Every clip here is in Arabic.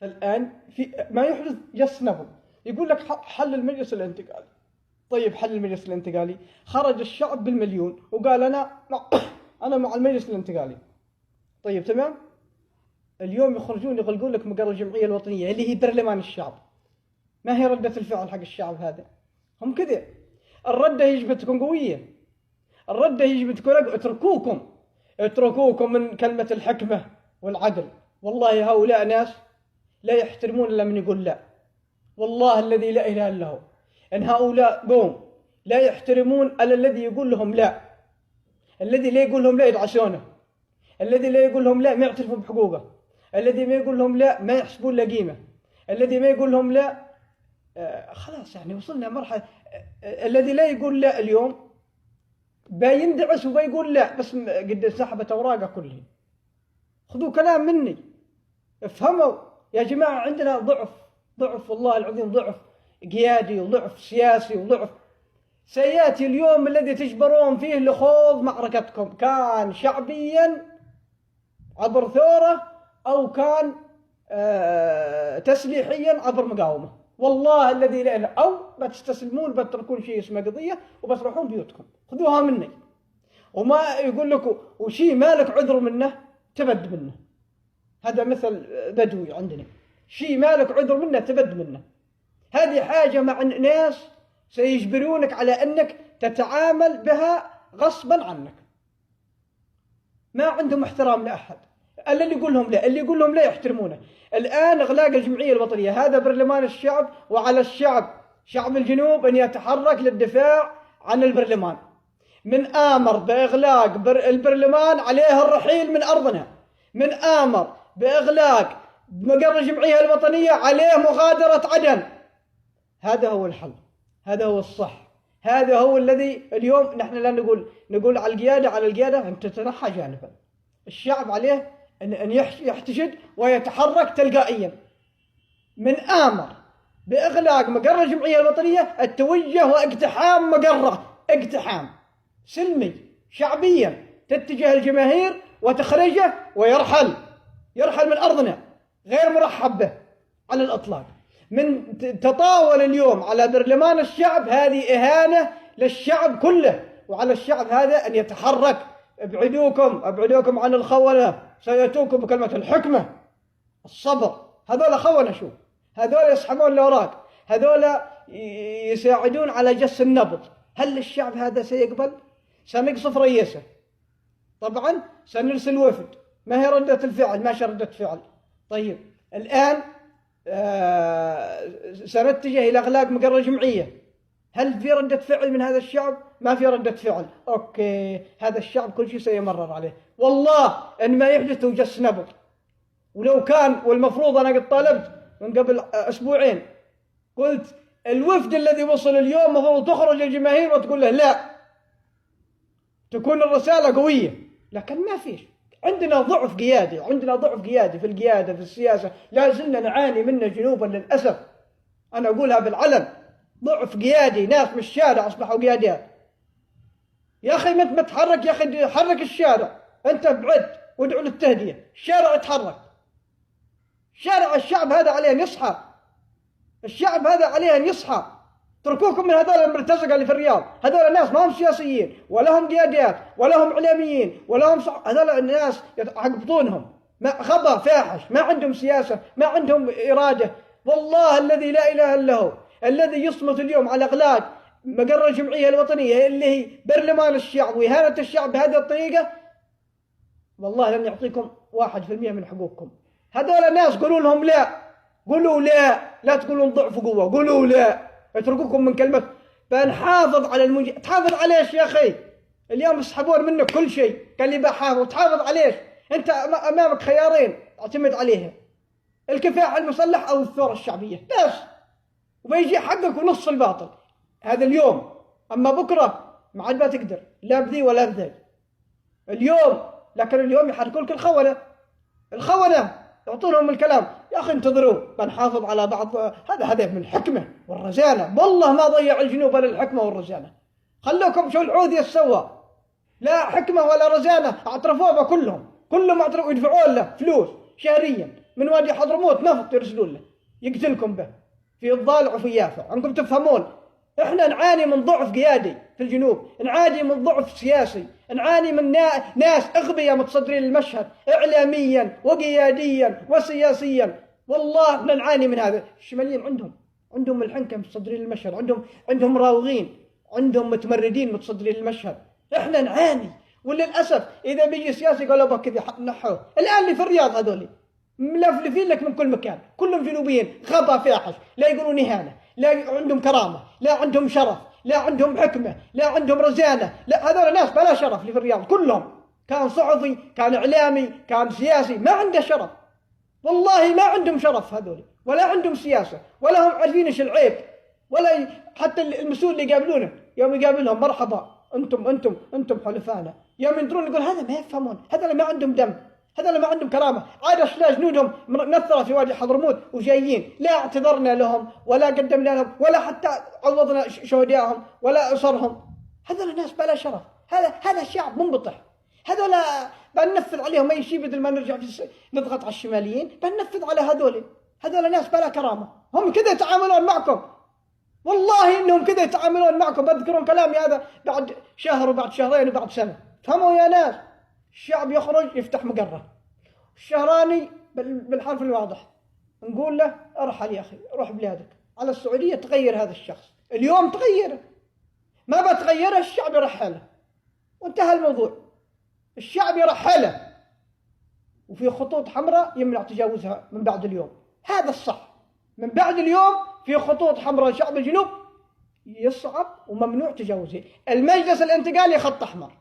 فالآن في ما يحدث جس نبض، يقول لك حل المجلس الانتقالي. طيب حل المجلس الانتقالي، خرج الشعب بالمليون وقال أنا مع المجلس الانتقالي. طيب تمام، اليوم يخرجون يغلقون لك مقر الجمعية الوطنية اللي هي برلمان الشعب. ما هي ردة الفعل حق الشعب هذا؟ هم كذا. الردة يجب تكون قوية، الردة يجب تكون اتركوكم من كلمة الحكمة والعدل. والله هؤلاء ناس لا يحترمون إلا من يقول لا. والله الذي لا إله إلا هو، إن هؤلاء قوم لا يحترمون إلا الذي يقول لهم لا. الذي لا يقول لهم لا يدعسونه، الذي لا يقول لهم لا ما يعترفون بحقوقه، الذي ما يقول لهم لا ما يحسبون له قيمة، الذي ما يقول لهم لا خلاص يعني وصلنا مرحلة. الذي لا يقول لا اليوم بيندعس وبيقول لا بس قد سحبت أوراقه كلها. خذوا كلام مني، افهموا يا جماعة، عندنا ضعف والله العظيم، ضعف قيادي وضعف سياسي وضعف. سيأتي اليوم الذي تجبرون فيه لخوض معركتكم، كان شعبيا عبر ثورة أو كان تسليحيا عبر مقاومة. والله الذي لا إله، أو بتستسلمون بتتركون شيء اسمه قضية وبتروحون بيوتكم. خذوها مني. وما يقول لكم وشي مالك عذر منه تبد منه. هذا مثل بدوي عندنا، شيء مالك عذر منه تبد منه. هذه حاجة مع ناس سيجبرونك على أنك تتعامل بها غصبا عنك. ما عندهم احترام لأحد، اللي يقول لهم لا، اللي يقول لهم لا يحترمونه. الآن إغلاق الجمعية الوطنية هذا برلمان الشعب، وعلى الشعب شعب الجنوب أن يتحرك للدفاع عن البرلمان. من آمر بإغلاق البرلمان عليه الرحيل من أرضنا، من آمر بإغلاق مقر الجمعية الوطنية عليه مغادرة عدن. هذا هو الحل، هذا هو الصح، هذا هو الذي اليوم نحن لا نقول على القيادة أن تتنحى جانبا. الشعب عليه أن يحتشد ويتحرك تلقائيا. من آمر بإغلاق مقر الجمعية الوطنية التوجه واقتحام مقره، اقتحام سلمي شعبيا، تتجه الجماهير وتخرجه ويرحل من أرضنا غير مرحب به على الإطلاق. من تطاول اليوم على برلمان الشعب هذه إهانة للشعب كله، وعلى الشعب هذا أن يتحرك. ابعدوكم عن الخونة، سيأتوكم بكلمة الحكمة الصبر. هذول خونة، شوف هذول يسحبون الأوراق، هذول يساعدون على جس النبض. هل الشعب هذا سيقبل؟ سنقصف رئيسه طبعا، سنرسل وفد. ما هي ردة الفعل؟ ماشي ردة فعل. طيب الآن سنتجه إلى إغلاق مقر الجمعية. هل في ردة فعل من هذا الشعب؟ ما في ردة فعل. أوكي، هذا الشعب كل شيء سيمرر عليه. والله أن ما يحدث جس نبض. ولو كان، والمفروض أنا قد طالبت من قبل أسبوعين، قلت الوفد الذي وصل اليوم مفروض تخرج الجماهير وتقول له لا، تكون الرسالة قوية. لكن ما فيش، عندنا ضعف قيادي في القيادة في السياسة، لا زلنا نعاني منه جنوبا للأسف. أنا أقولها بالعلن، ضعف قيادي، ناس من الشارع أصبحوا قيادات. يا أخي ما تحرك، يا أخي حرك الشارع، أنت بعد وادعو للتهدئة. الشارع يتحرك، الشعب هذا عليه أن يصحى، الشعب هذا عليه أن يصحى. تركوكم من هذول المرتزقة اللي في الرياض. هذول الناس ما هم سياسيين ولا هم قيادات ولا هم إعلاميين ولا هم هذول الناس حق بطونهم خبر فاحش، ما عندهم سياسة، ما عندهم إرادة. والله الذي لا إله إلا هو الذي يصمت اليوم على إغلاق مقر الجمعية الوطنية اللي هي برلمان الشعب وإهانة الشعب بهذه الطريقة، والله لن يعطيكم 1% من حقوقكم. هذول الناس قولوا لهم لا، قولوا لا تقولون ضعف وقوة، قولوا لا، اتركوكم من كلمة. فنحافظ على تحافظ عليش يا أخي؟ اليوم يسحبون منك كل شيء، قال لي بحافظ. تحافظ عليش؟ أنت أمامك خيارين اعتمد عليها، الكفاح المسلح أو الثورة الشعبية بس، وبيجي حقك ونص الباطل. هذا اليوم. أما بكرة ما عاد ما تقدر لا بذي ولا بذي اليوم. لكن اليوم يحركوا لك الخونة يعطونهم الكلام. يا أخي انتظروا، بنحافظ على بعض. هذا من الحكمة والرزانة. والله ما ضيع الجنوب إلا الحكمة والرزانة. خلوكم شو العود يسوى، لا حكمة ولا رزانة. اعترفوا بها كلهم اعترفوا، يدفعون له فلوس شهريا من وادي حضرموت نفط يرسلون له يقتلكم به في الضالع وفي يافع. انكم تفهمون احنا نعاني من ضعف قيادي في الجنوب، نعاني من ضعف سياسي، نعاني من ناس اغبياء متصدرين المشهد اعلاميا وقياديا وسياسيا. والله احنا نعاني من هذا. الشماليين عندهم الحنكه متصدرين المشهد، عندهم مراوغين، عندهم متمردين متصدرين المشهد. احنا نعاني، وللاسف اذا بيجي سياسي قالوا كذا نحوه. الان اللي في الرياض هذول ملفلفين لك من كل مكان، كلهم جنوبيين، غبا فاحش، لا يقولون اهانه، لا عندهم كرامه، لا عندهم شرف، لا عندهم حكمه، لا عندهم رزانه. لا، هذول ناس بلا شرف اللي في الرياض كلهم. كان صحفي، كان اعلامي، كان سياسي، ما عنده شرف. والله ما عندهم شرف هذول، ولا عندهم سياسه، ولا هم عارفين ايش العيب، ولا حتى المسؤول اللي يقابلونه يوم يقابلهم مرحبا انتم حلفانا، يوم ينظرون يقول هذا ما يفهمون، هذول ما عندهم دم، هذول ما عندهم كرامه. عاد اشلاء جنودهم نثرت في وادي حضرموت وجايين، لا اعتذرنا لهم ولا قدمنا لهم ولا حتى عوضنا شهدائهم ولا اسرهم. هذول ناس بلا شرف، هذا شعب منبطح. هذول بننفذ عليهم اي شيء بدل ما نرجع نضغط على الشماليين، بننفذ على هذول ناس بلا كرامه. هم كذا يتعاملون معكم، والله انهم كذا يتعاملون معكم. بذكرون كلامي هذا بعد شهر وبعد شهرين وبعد سنه. فهموا يا ناس، الشعب يخرج يفتح مقره، الشهراني بالحرف الواضح نقول له ارحل يا اخي، روح بلادك. على السعوديه تغير هذا الشخص اليوم، تغيره، ما بتغيره الشعب يرحله، وانتهى الموضوع. الشعب يرحله، وفي خطوط حمراء يمنع تجاوزها من بعد اليوم. هذا الصح، من بعد اليوم في خطوط حمراء شعب الجنوب يصعب وممنوع تجاوزه. المجلس الانتقالي خط احمر،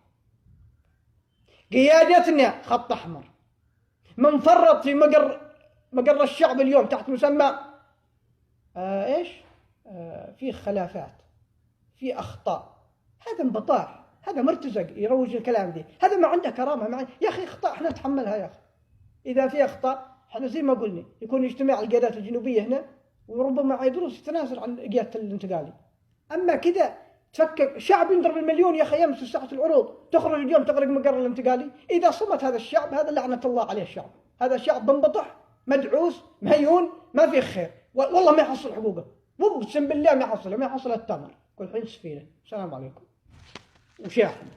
قيادتنا خط احمر. من فرط في مقر الشعب اليوم تحت مسمى في خلافات، في اخطاء، هذا انبطاح، هذا مرتزق يروج الكلام دي، هذا ما عنده كرامه. يا اخي اخطاء احنا نتحملها يا اخي. اذا في اخطاء احنا زي ما قلنا يكون اجتماع القيادات الجنوبيه هنا، وربما يدرس يتنازل عن قياده الانتقالي. اما كذا تفكر شعب ينضرب المليون يا اخي يمس ساعه العروض، تخرج اليوم تغرق مقر الانتقالي. اذا صمت هذا الشعب، هذا لعنه الله عليه الشعب، هذا شعب منبطح مدعوس مهيون، ما فيه خير، والله ما يحصل حقوقه، اقسم بالله ما يحصل التمر كل حين سفينه. السلام عليكم وشاحن.